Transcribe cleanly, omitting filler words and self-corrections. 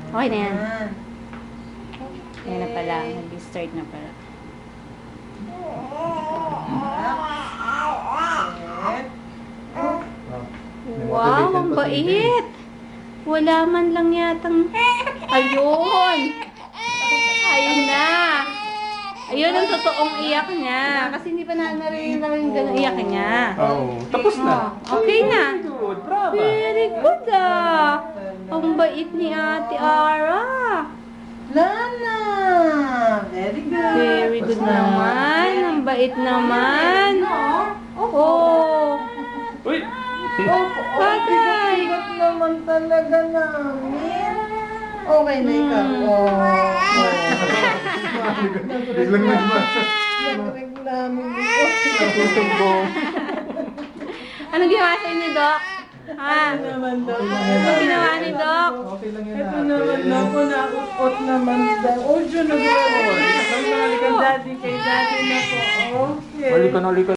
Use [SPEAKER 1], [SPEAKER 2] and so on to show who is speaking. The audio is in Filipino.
[SPEAKER 1] Okay na yan.
[SPEAKER 2] Yan.
[SPEAKER 1] Yan na pala. Nag-start na pala.
[SPEAKER 2] Set.
[SPEAKER 1] Wow, ang bait! Wala man lang yatang... Ayun! Ayun na! Ayun ang totoong iyak niya. Kasi hindi pa narinig namin yung gano'ng iyak niya.
[SPEAKER 3] Oo. Tapos na.
[SPEAKER 1] Okay na.
[SPEAKER 3] Very good. Bravo.
[SPEAKER 1] Very good ah. Ang bait ni Ate Ara.
[SPEAKER 2] Lana! Very good.
[SPEAKER 1] Very good naman. Ang bait naman. Oo.
[SPEAKER 3] Uy!
[SPEAKER 1] Patay.
[SPEAKER 2] Bigot naman talaga namin. Okay na ikaw.
[SPEAKER 3] Biglang nagmasa.
[SPEAKER 2] Nagreklamo ko.
[SPEAKER 3] Natutumbong.
[SPEAKER 1] Ano ginawa sa inyo, Doc? Ha?
[SPEAKER 2] Naman daw.
[SPEAKER 1] Ano ginawa ni Doc?
[SPEAKER 3] Okay lang yan
[SPEAKER 2] Ito naman ako, naukot naman daw. Oh, Diyo, nagreklamo. Daddy kay daddy na po. Okay.
[SPEAKER 3] Halika na, halika.